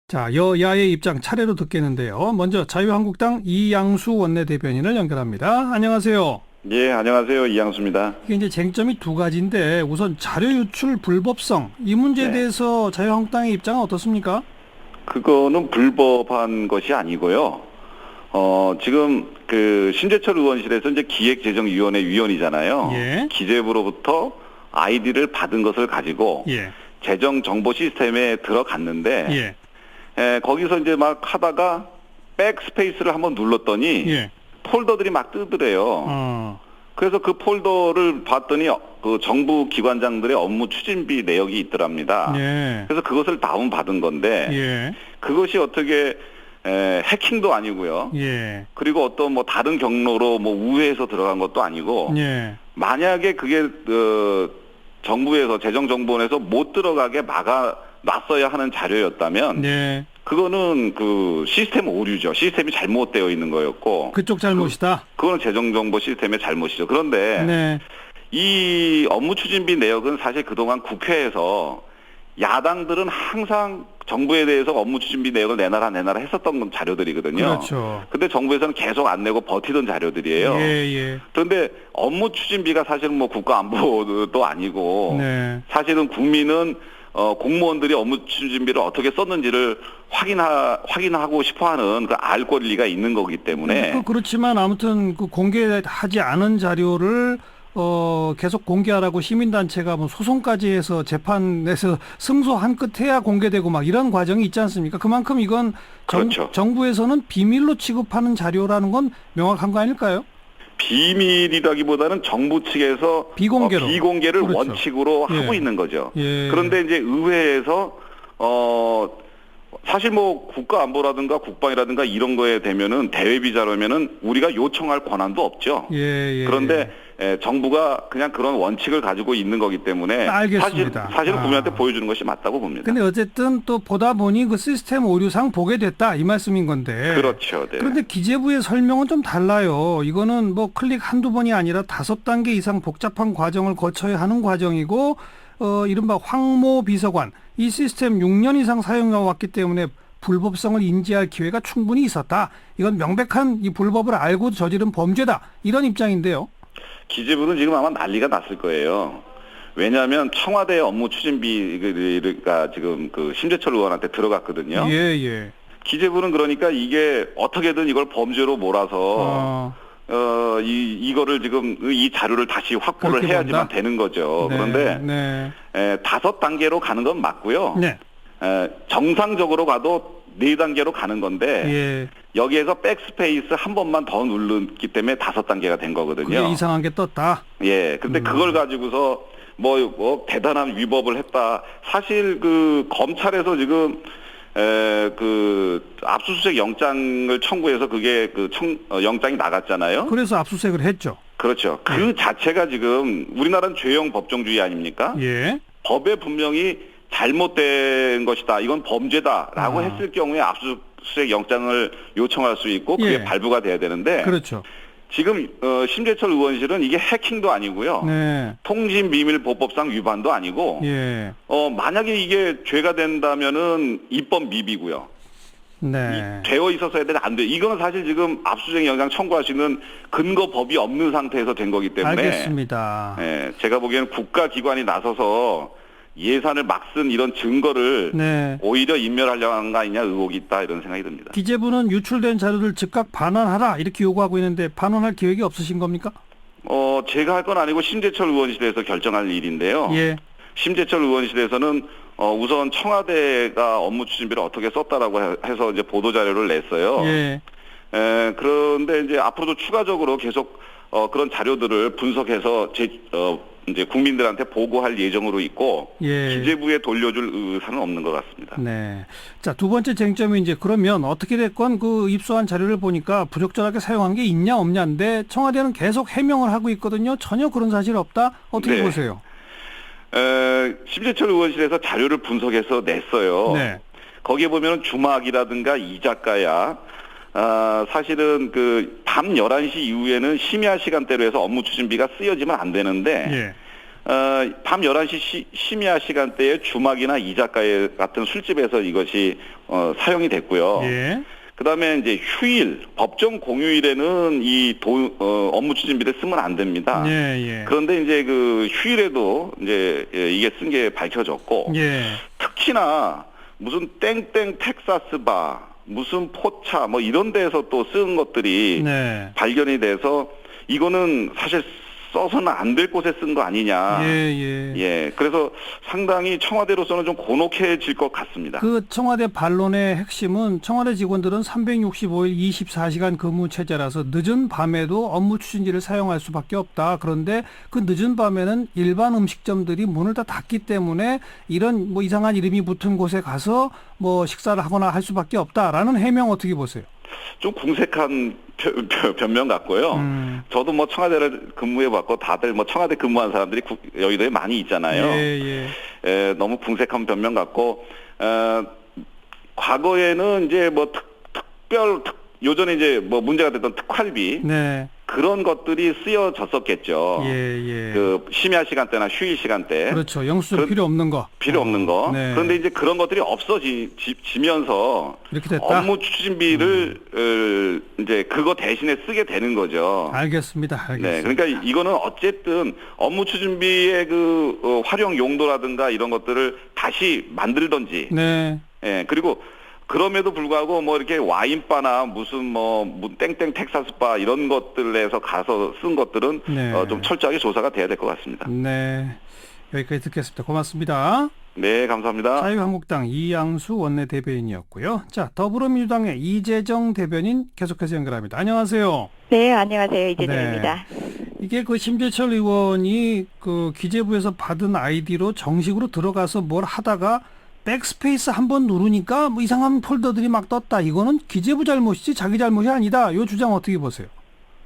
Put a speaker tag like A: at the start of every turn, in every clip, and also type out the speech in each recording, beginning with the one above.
A: 자, 여야의 입장 차례로 듣겠는데요. 먼저 자유한국당 이양수 원내대변인을 연결합니다. 안녕하세요.
B: 예, 안녕하세요. 이양수입니다.
A: 이게 이제 쟁점이 두 가지인데 우선 자료 유출 불법성 이 문제에
B: 네.
A: 대해서 자유한국당의 입장은 어떻습니까?
B: 그거는 불법한 것이 아니고요. 지금 그 신재철 의원실에서 이제 기획재정위원회 위원이잖아요.
A: 예.
B: 기재부로부터 아이디를 받은 것을 가지고
A: 예.
B: 재정 정보 시스템에 들어갔는데
A: 예.
B: 거기서 이제 막 하다가 백스페이스를 한번 눌렀더니
A: 예.
B: 폴더들이 막 뜨더래요. 그래서 그 폴더를 봤더니 그 정부 기관장들의 업무 추진비 내역이 있더랍니다.
A: 예.
B: 그래서 그것을 다운받은 건데
A: 예.
B: 그것이 어떻게 해킹도 아니고요.
A: 예.
B: 그리고 어떤 뭐 다른 경로로 뭐 우회해서 들어간 것도 아니고
A: 예.
B: 만약에 그게 정부에서 재정정보원에서 못 들어가게 막아놨어야 하는 자료였다면
A: 예.
B: 그거는 그 시스템 오류죠. 시스템이 잘못되어 있는 거였고
A: 그쪽 잘못이다.
B: 그거는 재정정보 시스템의 잘못이죠. 그런데
A: 네.
B: 이 업무 추진비 내역은 사실 그동안 국회에서 야당들은 항상 정부에 대해서 업무 추진비 내역을 내놔라 했었던 자료들이거든요.
A: 그렇죠.
B: 근데 정부에서는 계속 안 내고 버티던 자료들이에요.
A: 예. 예.
B: 그런데 업무 추진비가 사실은 뭐 국가안보도 아니고
A: 네.
B: 사실은 국민은 공무원들이 업무 추진비를 어떻게 썼는지를 확인하고 싶어하는 그 알 권리가 있는 거기 때문에
A: 그렇지만 아무튼 그 공개하지 않은 자료를 계속 공개하라고 시민단체가 뭐 소송까지 해서 재판에서 승소한 끝에야 공개되고 막 이런 과정이 있지 않습니까? 그만큼 이건
B: 그렇죠.
A: 정부에서는 비밀로 취급하는 자료라는 건 명확한 거 아닐까요?
B: 비밀이라기보다는 정부 측에서 비공개를
A: 그렇죠.
B: 원칙으로
A: 예.
B: 하고 있는 거죠.
A: 예.
B: 그런데 이제 의회에서 사실 뭐 국가안보라든가 국방이라든가 이런 거에 되면은 대외비자라면은 우리가 요청할 권한도 없죠.
A: 예.
B: 그런데 정부가 그냥 그런 원칙을 가지고 있는 거기 때문에
A: 알겠습니다.
B: 사실은 국민한테 보여주는 것이 맞다고 봅니다.
A: 근데 어쨌든 또 보다 보니 그 시스템 오류상 보게 됐다 이 말씀인 건데.
B: 그렇죠. 네.
A: 그런데 기재부의 설명은 좀 달라요. 이거는 뭐 클릭 한두 번이 아니라 5단계 이상 복잡한 과정을 거쳐야 하는 과정이고 이른바 황모 비서관 이 시스템 6년 이상 사용해 왔기 때문에 불법성을 인지할 기회가 충분히 있었다. 이건 명백한 이 불법을 알고 저지른 범죄다. 이런 입장인데요.
B: 기재부는 지금 아마 난리가 났을 거예요. 왜냐하면 청와대 업무 추진비가 지금 그 심재철 의원한테 들어갔거든요.
A: 예.
B: 기재부는 그러니까 이게 어떻게든 이걸 범죄로 몰아서 이거를 지금 이 자료를 다시 확보를 해야지만
A: 본다?
B: 되는 거죠.
A: 네,
B: 그런데 5단계로 가는 건 맞고요.
A: 네.
B: 정상적으로 가도 4단계로 가는 건데
A: 예.
B: 여기에서 백스페이스 한 번만 더 누르기 때문에 5단계가 된 거거든요.
A: 그게 이상한 게 떴다.
B: 예. 근데 그걸 가지고서 뭐 대단한 위법을 했다. 사실 그 검찰에서 지금 그 압수수색 영장을 청구해서 그게 영장이 나갔잖아요.
A: 그래서 압수수색을 했죠.
B: 그렇죠. 그 자체가 지금 우리나라는 죄형 법정주의 아닙니까?
A: 예.
B: 법에 분명히 잘못된 것이다. 이건 범죄다라고 했을 경우에 압수수색 영장을 요청할 수 있고 그게
A: 예.
B: 발부가 돼야 되는데
A: 그렇죠.
B: 지금 심재철 의원실은 이게 해킹도 아니고요.
A: 네.
B: 통신비밀보호법상 위반도 아니고
A: 예.
B: 만약에 이게 죄가 된다면은 입법 미비고요.
A: 네.
B: 되어 있었어야 되는데 안 돼. 이거는 사실 지금 압수수색 영장 청구하시는 근거 법이 없는 상태에서 된 거기 때문에
A: 알겠습니다.
B: 제가 보기에는 국가기관이 나서서 예산을 막 쓴 이런 증거를
A: 네.
B: 오히려 인멸하려고 하는 거 아니냐 의혹이 있다 이런 생각이 듭니다.
A: 기재부는 유출된 자료를 즉각 반환하라 이렇게 요구하고 있는데 반환할 계획이 없으신 겁니까?
B: 제가 할 건 아니고 심재철 의원실에서 결정할 일인데요.
A: 예.
B: 심재철 의원실에서는 우선 청와대가 업무 추진비를 어떻게 썼다라고 해서 이제 보도 자료를 냈어요.
A: 예.
B: 그런데 이제 앞으로도 추가적으로 계속 그런 자료들을 분석해서 이제 국민들한테 보고할 예정으로 있고
A: 예.
B: 기재부에 돌려줄 의사는 없는 것 같습니다.
A: 네. 자, 두 번째 쟁점이 이제 그러면 어떻게 됐건 그 입수한 자료를 보니까 부적절하게 사용한 게 있냐 없냐인데 청와대는 계속 해명을 하고 있거든요. 전혀 그런 사실 없다. 어떻게
B: 네.
A: 보세요?
B: 심재철 의원실에서 자료를 분석해서 냈어요.
A: 네.
B: 거기에 보면 주막이라든가 이자가야 사실은 그 밤 11시 이후에는 심야 시간대로 해서 업무 추진비가 쓰여지면 안 되는데 밤 11시 심야 시간대에 주막이나 이자카에 같은 술집에서 이것이 사용이 됐고요.
A: 예.
B: 그다음에 이제 휴일, 법정 공휴일에는 이 업무 추진비를 쓰면 안 됩니다.
A: 예, 예.
B: 그런데 이제 그 휴일에도 이제 이게 쓴 게 밝혀졌고,
A: 예.
B: 특히나 무슨 땡땡 텍사스 바, 무슨 포차 뭐 이런 데서 또 쓴 것들이
A: 네.
B: 발견이 돼서 이거는 사실 써서는 안 될 곳에 쓴 거 아니냐.
A: 예.
B: 그래서 상당히 청와대로서는 좀 곤혹해질 것 같습니다.
A: 그 청와대 반론의 핵심은 청와대 직원들은 365일 24시간 근무 체제라서 늦은 밤에도 업무 추진지를 사용할 수밖에 없다. 그런데 그 늦은 밤에는 일반 음식점들이 문을 다 닫기 때문에 이런 뭐 이상한 이름이 붙은 곳에 가서 뭐 식사를 하거나 할 수밖에 없다라는 해명 어떻게 보세요?
B: 좀 궁색한 변명 같고요. 저도 뭐 청와대를 근무해봤고 다들 뭐 청와대 근무한 사람들이 여의도에 많이 있잖아요. 너무 궁색한 변명 같고 과거에는 이제 뭐 요전에 이제 뭐 문제가 됐던 특활비
A: 네.
B: 그런 것들이 쓰여졌었겠죠. 그 심야 시간대나 휴일 시간대.
A: 그렇죠. 영수증 필요 없는 거.
B: 필요 없는 거.
A: 네.
B: 그런데 이제 그런 것들이 없어지면서
A: 이렇게 됐다.
B: 업무 추진비를 이제 그거 대신에 쓰게 되는 거죠.
A: 알겠습니다.
B: 네, 그러니까 이거는 어쨌든 업무 추진비의 그 활용 용도라든가 이런 것들을 다시 만들던지.
A: 네.
B: 예, 그리고 그럼에도 불구하고 뭐 이렇게 와인바나 무슨 땡땡 텍사스바 이런 것들에서 가서 쓴 것들은
A: 네.
B: 좀 철저하게 조사가 돼야 될 것 같습니다.
A: 네. 여기까지 듣겠습니다. 고맙습니다.
B: 네, 감사합니다.
A: 자유한국당 이양수 원내대변인이었고요. 자, 더불어민주당의 이재정 대변인 계속해서 연결합니다. 안녕하세요.
C: 네, 안녕하세요. 이재정입니다.
A: 이게 그 심재철 의원이 그 기재부에서 받은 아이디로 정식으로 들어가서 뭘 하다가 백스페이스 한번 누르니까 뭐 이상한 폴더들이 막 떴다. 이거는 기재부 잘못이지 자기 잘못이 아니다. 이 주장 어떻게 보세요?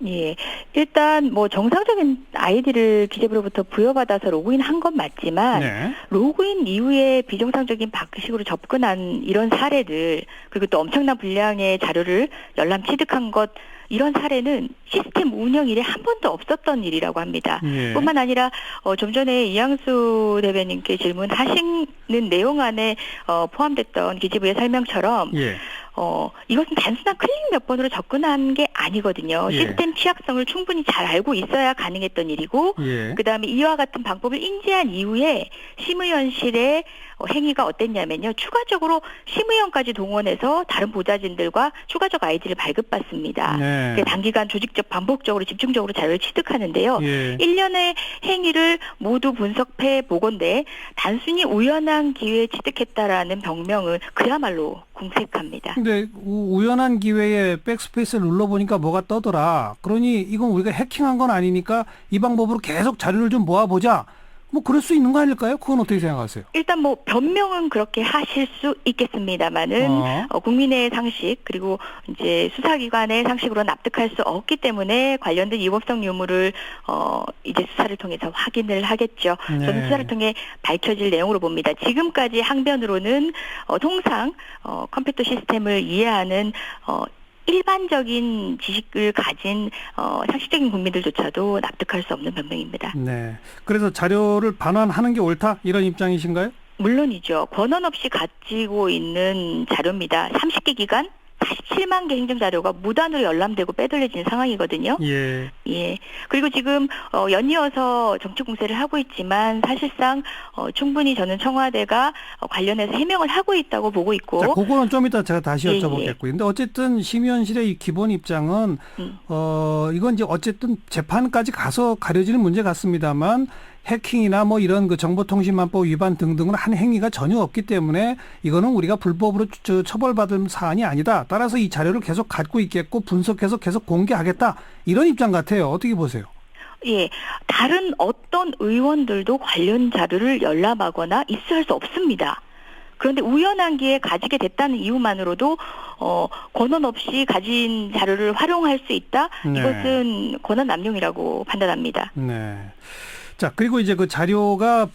C: 예. 일단 뭐 정상적인 아이디를 기재부로부터 부여받아서 로그인한 건 맞지만
A: 네.
C: 로그인 이후에 비정상적인 방식으로 접근한 이런 사례들 그리고 또 엄청난 분량의 자료를 열람 취득한 것 이런 사례는 시스템 운영 일에 한 번도 없었던 일이라고 합니다.
A: 예.
C: 뿐만 아니라 좀 전에 이양수 대변인께 질문하시는 내용 안에 포함됐던 기재부의 설명처럼
A: 예.
C: 이것은 단순한 클릭 몇 번으로 접근한 게 아니거든요.
A: 예.
C: 시스템 취약성을 충분히 잘 알고 있어야 가능했던 일이고
A: 예.
C: 그다음에 이와 같은 방법을 인지한 이후에 심의원실의 행위가 어땠냐면요. 추가적으로 심의원까지 동원해서 다른 보좌진들과 추가적 아이디를 발급받습니다.
A: 네.
C: 단기간 조직적 반복적으로 집중적으로 자료를 취득하는데요.
A: 예.
C: 일련의 행위를 모두 분석해 보건대 단순히 우연한 기회에 취득했다라는 병명은 그야말로 궁색합니다.
A: 근데 우연한 기회에 백스페이스를 눌러보니까 뭐가 떠더라. 그러니 이건 우리가 해킹한 건 아니니까 이 방법으로 계속 자료를 좀 모아보자. 뭐 그럴 수 있는 거 아닐까요? 그건 어떻게 생각하세요?
C: 일단 뭐 변명은 그렇게 하실 수 있겠습니다만은 국민의 상식 그리고 이제 수사기관의 상식으로 납득할 수 없기 때문에 관련된 위법성 유무를 이제 수사를 통해서 확인을 하겠죠.
A: 네.
C: 저는 수사를 통해 밝혀질 내용으로 봅니다. 지금까지 항변으로는 통상 컴퓨터 시스템을 이해하는 일반적인 지식을 가진 상식적인 국민들조차도 납득할 수 없는 변명입니다.
A: 네. 그래서 자료를 반환하는 게 옳다 이런 입장이신가요?
C: 물론이죠. 권한 없이 가지고 있는 자료입니다. 30개 기간 47만 개 행정자료가 무단으로 열람되고 빼돌려진 상황이거든요.
A: 예.
C: 예. 그리고 지금 연이어서 정치 공세를 하고 있지만 사실상 충분히 저는 청와대가 관련해서 해명을 하고 있다고 보고 있고.
A: 자, 그거는 좀 이따 제가 다시
C: 예,
A: 여쭤보겠고요. 근데 어쨌든 심의원실의 이 기본 입장은 이건 이제 어쨌든 재판까지 가서 가려지는 문제 같습니다만 해킹이나 뭐 이런 그 정보통신망법 위반 등등은 한 행위가 전혀 없기 때문에 이거는 우리가 불법으로 처벌받을 사안이 아니다. 따라서 이 자료를 계속 갖고 있겠고 분석해서 계속 공개하겠다. 이런 입장 같아요. 어떻게 보세요?
C: 예, 다른 어떤 의원들도 관련 자료를 열람하거나 입수할 수 없습니다. 그런데 우연한 기회에 가지게 됐다는 이유만으로도 권한 없이 가진 자료를 활용할 수 있다?
A: 네.
C: 이것은 권한 남용이라고 판단합니다.
A: 네. 자, 그리고 이제 그 자료가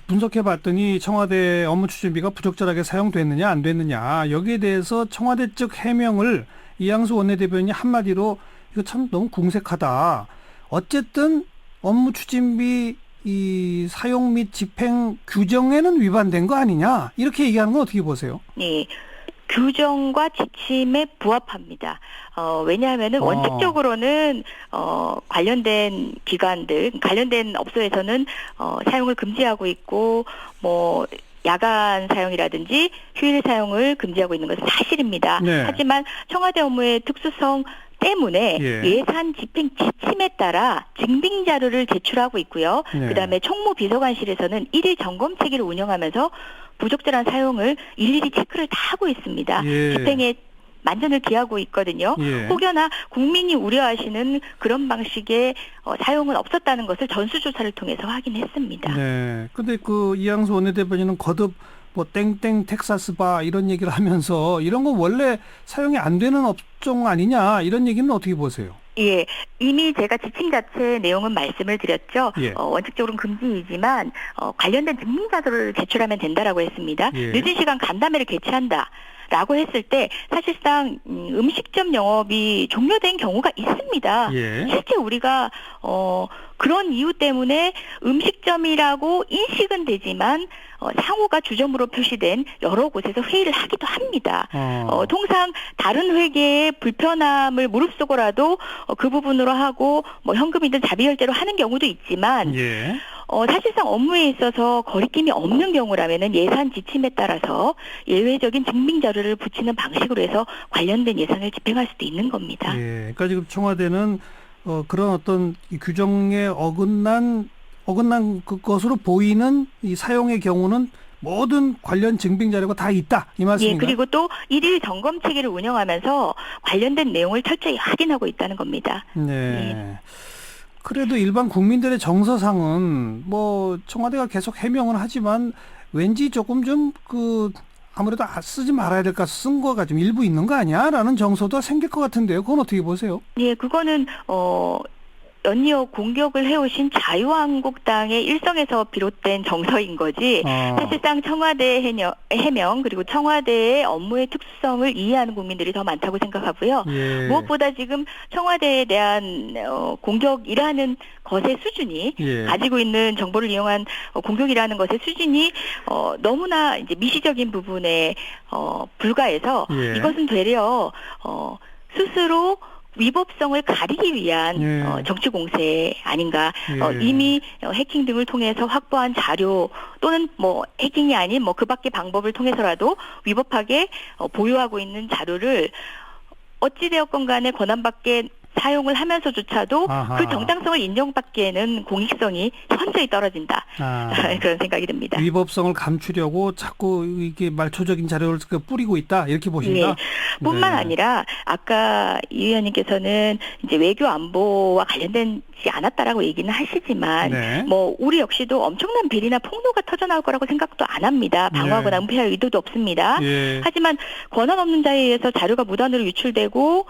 A: 분석해 봤더니 청와대 업무 추진비가 부적절하게 사용됐느냐 안 됐느냐 여기에 대해서 청와대 측 해명을 이양수 원내대변인이 한마디로 이거 참 너무 궁색하다. 어쨌든 업무 추진비 이 사용 및 집행 규정에는 위반된 거 아니냐 이렇게 얘기하는 건 어떻게 보세요?
C: 네. 규정과 지침에 부합합니다. 왜냐하면은 원칙적으로는 관련된 기관들, 관련된 업소에서는 사용을 금지하고 있고 뭐 야간 사용이라든지 휴일 사용을 금지하고 있는 것은 사실입니다.
A: 네.
C: 하지만 청와대 업무의 특수성 때문에 예산 집행 지침에 따라 증빙 자료를 제출하고 있고요.
A: 네.
C: 그다음에 총무비서관실에서는 일일 점검 체계를 운영하면서 부적절한 사용을 일일이 체크를 다 하고 있습니다. 집행에 만전을 기하고 있거든요. 혹여나 국민이 우려하시는 그런 방식의 사용은 없었다는 것을 전수조사를 통해서 확인했습니다.
A: 네. 근데 그 이양수 원내대변인은 거듭 뭐 땡땡 텍사스 바 이런 얘기를 하면서 이런 건 원래 사용이 안 되는 업종 아니냐 이런 얘기는 어떻게 보세요?
C: 예, 이미 제가 지침 자체 내용은 말씀을 드렸죠. 원칙적으로는 금지이지만 관련된 증빙 자료를 제출하면 된다라고 했습니다. 늦은 시간 간담회를 개최한다. 라고 했을 때 사실상 음식점 영업이 종료된 경우가 있습니다. 실제 우리가 그런 이유 때문에 음식점이라고 인식은 되지만 상호가 주점으로 표시된 여러 곳에서 회의를 하기도 합니다. 통상 다른 회계의 불편함을 무릅쓰고라도 그 부분으로 하고 뭐 현금이든 자비혈제로 하는 경우도 있지만 사실상 업무에 있어서 거리낌이 없는 경우라면은 예산 지침에 따라서 예외적인 증빙 자료를 붙이는 방식으로 해서 관련된 예산을 집행할 수도 있는 겁니다.
A: 그러니까 지금 청와대는 그런 어떤 이 규정에 어긋난 것으로 보이는 이 사용의 경우는 모든 관련 증빙 자료가 다 있다 이 말씀인가요?
C: 그리고 또 일일 점검 체계를 운영하면서 관련된 내용을 철저히 확인하고 있다는 겁니다.
A: 그래도 일반 국민들의 정서상은 뭐 청와대가 계속 해명은 하지만 왠지 조금 좀 아무래도 쓰지 말아야 될 것 쓴 거가 좀 일부 있는 거 아니야라는 정서도 생길 것 같은데요. 그건 어떻게 보세요? 그거는
C: 연이어 공격을 해오신 자유한국당의 일성에서 비롯된 정서인 거지 사실상 청와대 해명 그리고 청와대의 업무의 특수성을 이해하는 국민들이 더 많다고 생각하고요. 무엇보다 지금 청와대에 대한 공격이라는 것의 수준이 가지고 있는 정보를 이용한 공격이라는 것의 수준이 너무나 이제 미시적인 부분에 불과해서 이것은 되려 스스로 위법성을 가리기 위한 정치 공세 아닌가. 이미 해킹 등을 통해서 확보한 자료 또는 뭐 해킹이 아닌 뭐 그 밖의 방법을 통해서라도 위법하게 보유하고 있는 자료를 어찌되었건 간에 권한밖에 사용을 하면서조차도 그 정당성을 인정받기에는 공익성이 현저히 떨어진다. 그런 생각이 듭니다.
A: 위법성을 감추려고 자꾸 이게 말초적인 자료를 뿌리고 있다 이렇게 보신다.
C: 뿐만 아니라 아까 이 의원님께서는 이제 외교 안보와 관련되지 않았다라고 얘기는 하시지만 뭐 우리 역시도 엄청난 비리나 폭로가 터져 나올 거라고 생각도 안 합니다. 방어하거나 은폐할 의도도 없습니다. 하지만 권한 없는 자에 의해서 자료가 무단으로 유출되고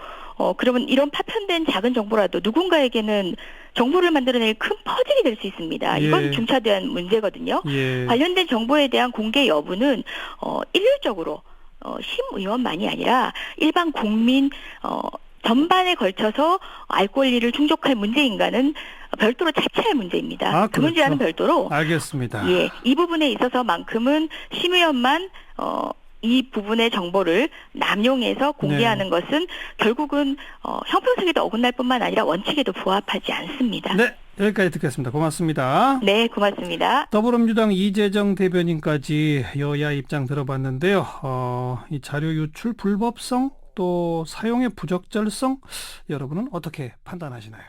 C: 그러면 이런 파편된 작은 정보라도 누군가에게는 정보를 만들어낼 큰 퍼즐이 될 수 있습니다. 이건 중차대한 문제거든요. 관련된 정보에 대한 공개 여부는 일률적으로 심의원만이 아니라 일반 국민 전반에 걸쳐서 알 권리를 충족할 문제인가는 별도로 차치할 문제입니다. 그 문제와는 별도로.
A: 알겠습니다.
C: 이 부분에 있어서만큼은 심의원만 이 부분의 정보를 남용해서 공개하는 것은 결국은 형평성에도 어긋날 뿐만 아니라 원칙에도 부합하지 않습니다.
A: 여기까지 듣겠습니다. 고맙습니다.
C: 네, 고맙습니다.
A: 더불어민주당 이재정 대변인까지 여야 입장 들어봤는데요. 이 자료 유출 불법성 또 사용의 부적절성 여러분은 어떻게 판단하시나요?